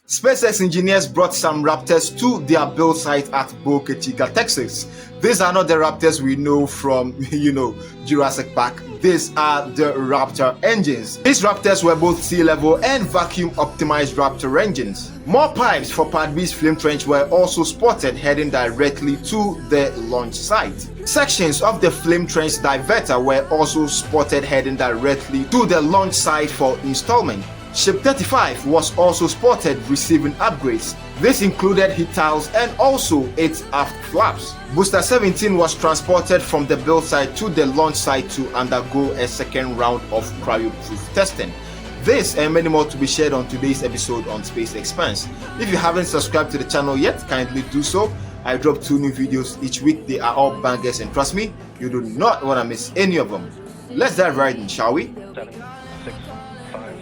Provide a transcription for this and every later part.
SpaceX engineers brought some Raptors to their build site at Boca Chica, Texas. These are not the Raptors we know from, Jurassic Park. These are the Raptor engines. These Raptors were both sea level and vacuum optimized Raptor engines. More pipes for Part B's flame trench were also spotted heading directly to the launch site. Sections of the flame trench diverter were also spotted heading directly to the launch site for installment. Ship 35 was also spotted receiving upgrades. This included heat tiles and also its aft flaps. Booster 17 was transported from the build site to the launch site to undergo a second round of cryo-proof testing. This and many more to be shared on today's episode on Space Expanse. If you haven't subscribed to the channel yet, kindly do so. I drop 2 new videos each week. They are all bangers and trust me, you do not want to miss any of them. Let's dive right in, shall we? 7, 6, 5,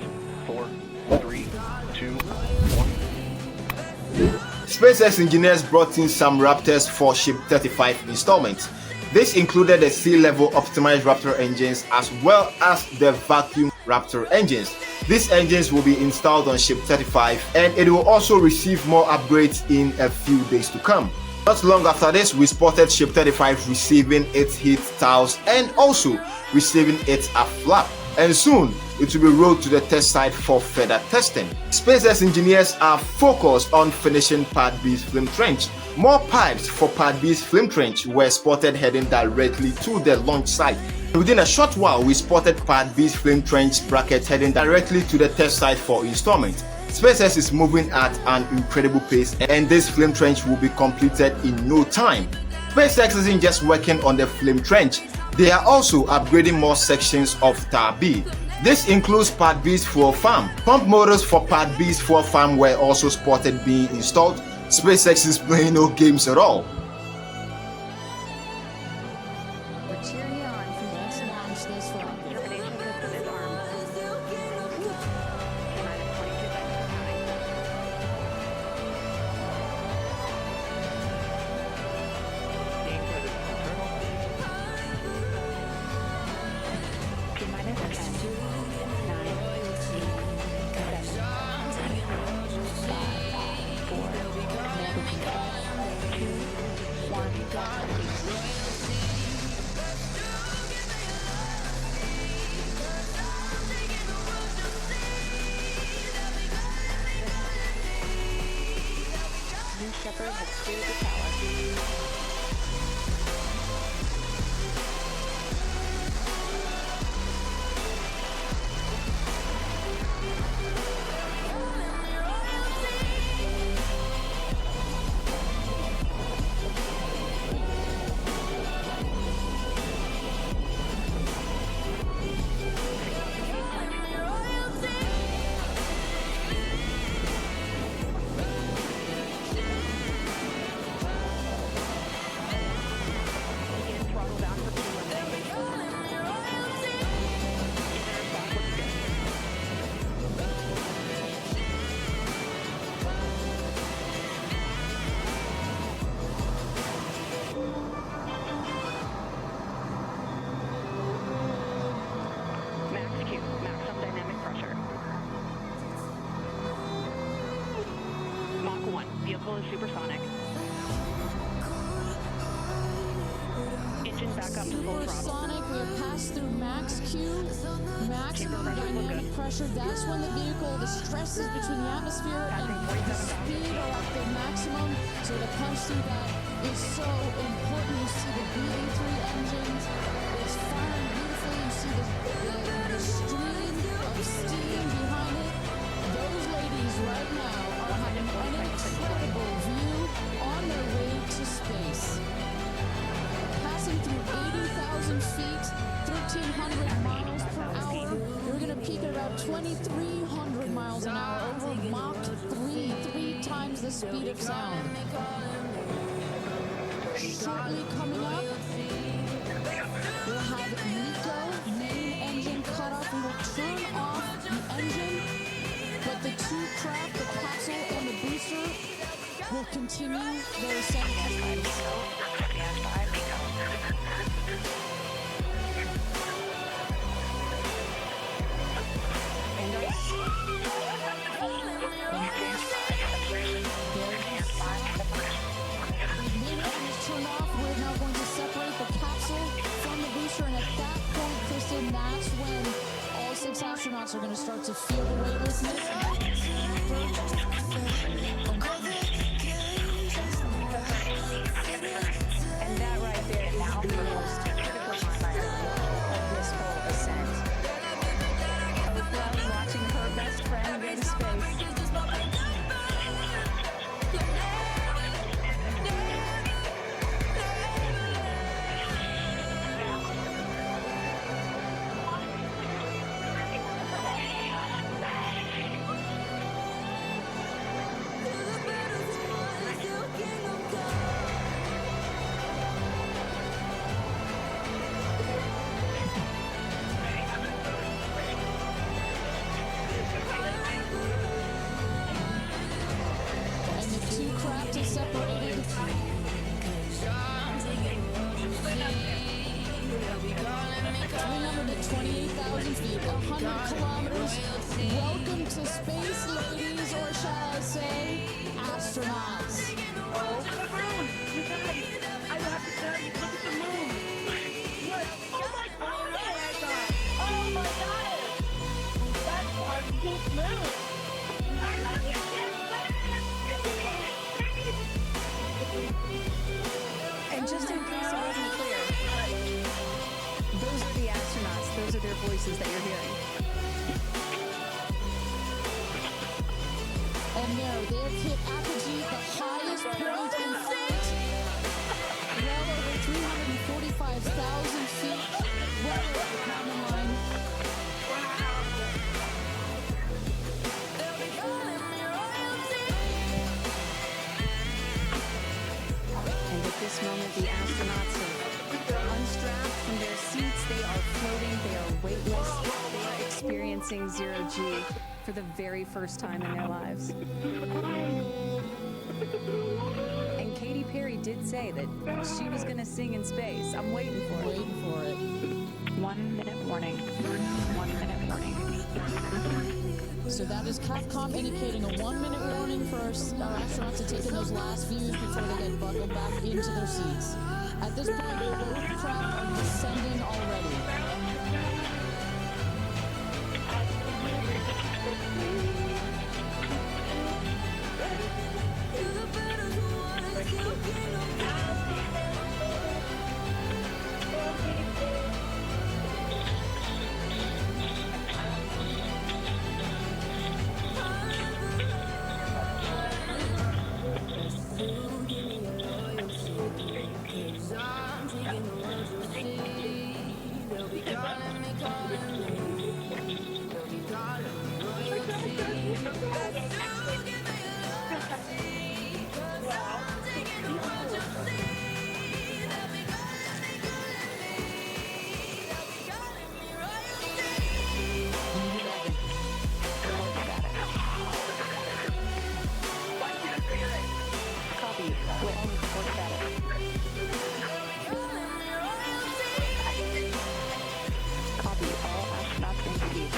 4, 3, 2, 1. SpaceX engineers brought in some Raptors for Ship 35 installment. This included the sea-level optimized Raptor engines as well as the vacuum Raptor engines. These engines will be installed on Ship 35 and it will also receive more upgrades in a few days to come. Not long after this, we spotted Ship 35 receiving its heat tiles and also receiving its aft flap. And soon, it will be rolled to the test site for further testing. SpaceX engineers are focused on finishing Part B's flame trench. More pipes for Part B's flame trench were spotted heading directly to the launch site. Within a short while, we spotted Part B's flame trench brackets heading directly to the test site for installment. SpaceX is moving at an incredible pace and this flame trench will be completed in no time. SpaceX isn't just working on the flame trench, they are also upgrading more sections of Part B. This includes Part B's fuel farm. Pump motors for Part B's fuel farm were also spotted being installed. SpaceX is playing no games at all. We're cheering you on for the next launch this fall. Termination system is armed. T-minus 22 seconds counting. Being ready for internal. T-minus 10, 9, 8, 7, 5, 4, 2, 1, go. New Shepard has cleared the tower. Begin throttle down for Q1. Max Q, maximum dynamic pressure. Mach 1, vehicle is supersonic. Engine back up to full throttle. Supersonic, we have passed through max Q, maximum dynamic pressure. That's when the vehicle, the stresses between the atmosphere and the speed are at their maximum. So to punch through that is so important. You see the BA3 engines, it's firing beautifully. You see the stream of steam behind it. Those ladies right now are having an incredible view on their way to space. Passing through 80,000 feet, 1,300 miles per hour. You're going to peak at about 2,300 miles an hour over Mach 3, 3 times the speed of sound. Shortly coming up, we'll have Nico, main engine cut off. We will turn off the engine, but the 2 craft, the capsule and the booster, will continue their ascent. are going to start to feel the weightlessness. And that right there is now the most critical environment of this whole ascent. Oprah watching her best friend go to space. And the two craft is separated. Remember, to 28,000 feet, 100 kilometers. Welcome to space, ladies, or shall I say, astronauts. Oh, the moon! You guys, I have to tell you, look at the moon! What? Oh my god! Oh my god! That's our pink moon! I love you, And just in case it wasn't clear, those are the astronauts. Those are their voices that you're hearing. And there, they've hit apogee, the highest point in flight. Well over 345,000 feet. Well over the common line. And at this moment, the astronauts have unstrapped from their seats. They are floating. They are weightless. They are experiencing zero-G for the very first time in their lives. And Katy Perry did say that she was going to sing in space. I'm waiting for it. Waiting for it. 1 minute warning. 1 minute warning. So that is CAFCOM indicating a 1 minute warning for our astronauts to take in those last views before they get buckled back into their seats. At this point, both craft are descending already. Copy. Quit. Report status. Copy. All astronauts in seat.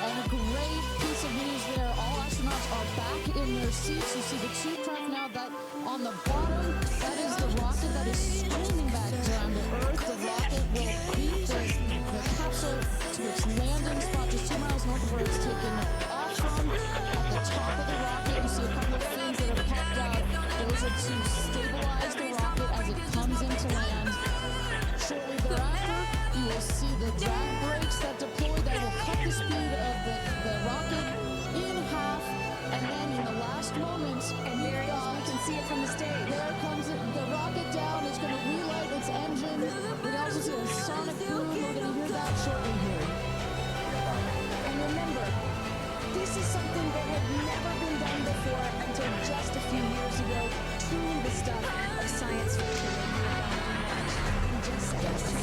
And a great piece of news there. All astronauts are back in their seats. You see the two craft now that on the bottom, that is the rocket that is screaming back down to Earth. The rocket will beat the capsule to its landing spot just 2 miles north of where it's taken off from. At the top of the rocket, you see a couple of fins that have popped out. Those are to stabilize the rocket as it comes into land. Shortly thereafter, you will see the drag brakes that deploy that will cut the speed of the rocket in half. And then in the last moments, And there it is. We can see it from the stage. there comes the rocket down. It's going to relight its engine. We can also see a sonic boom. We're going to hear that shortly here. And remember, this is something that had never been done before until just a few years ago. Truly the stuff of science fiction that you and I can watch in just seconds.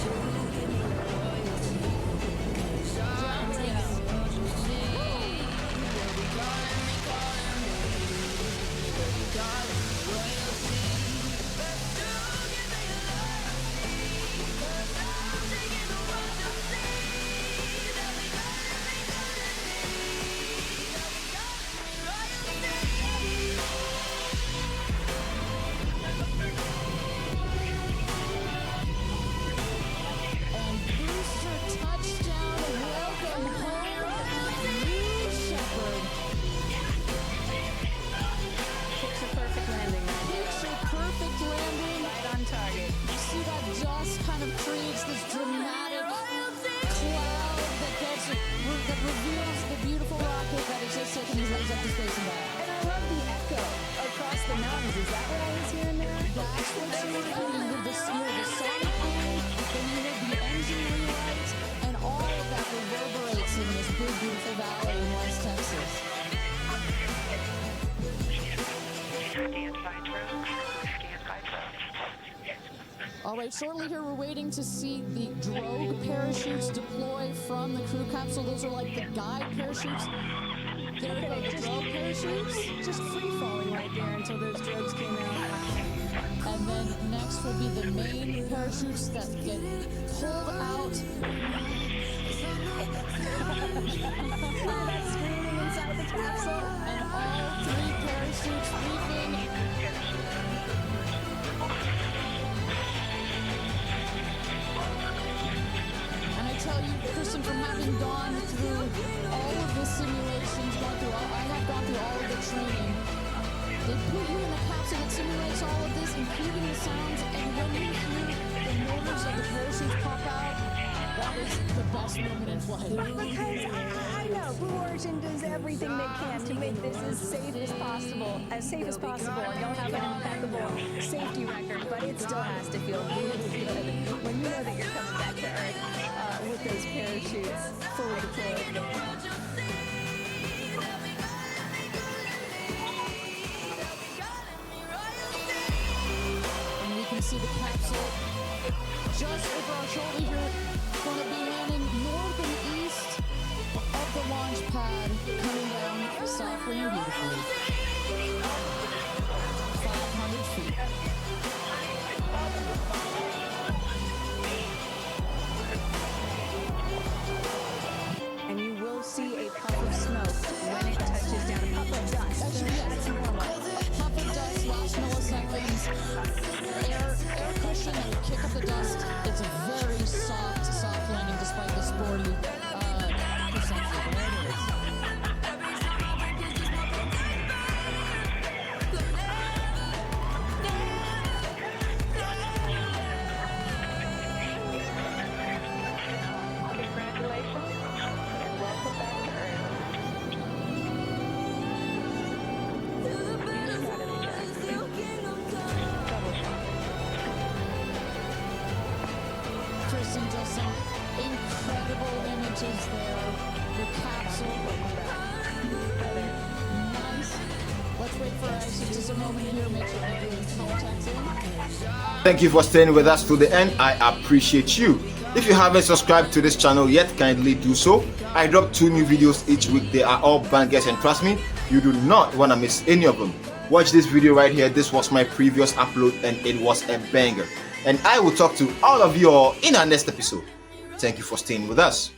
that's what's happening with the sonic boom, then you have the engine rewrites, and all of that reverberates in this big, beautiful valley in West Texas. All right, shortly here, we're waiting to see the drogue parachutes deploy from the crew capsule. Those are like the guide parachutes. There we go, the drogue parachutes. Just free falling right there until those drogues came out. And then next will be the main parachutes that get pulled out. That screaming inside the capsule. And all three parachutes leaping. And I tell you, Kristen, from having gone through all of the simulations, I have gone through all of the training. They put you in a capsule that simulates all of this, including the sounds, and when you hear the motors of the parachutes pop out, that is the best moment in flight. Because I know Blue Origin does everything they can to make this as safe as possible, and you'll have an impeccable safety record, but it still has to feel really good when you know that you're coming back to Earth with those parachutes fully deployed. See the capsule just over our shoulder here. Going to be landing north and east of the launch pad, coming down softly and beautifully. 500 feet. And you will see a puff of smoke when it touches down, a puff of dust. That's normal. Puff of dust, last milliseconds. Air cushion that would kick up the dust. It's a very soft landing despite the sporty percentage. There it is. Congratulations and welcome back to Earth. Kristen, just some incredible images there. The capsule. Nice. Let's wait for actually just a moment here. Make sure we're doing contacts in. Thank you for staying with us to the end. I appreciate you. If you haven't subscribed to this channel yet, kindly do so. I drop 2 new videos each week. They are all bangers, and trust me, you do not want to miss any of them. Watch this video right here. This was my previous upload and it was a banger. And I will talk to all of you all in our next episode. Thank you for staying with us.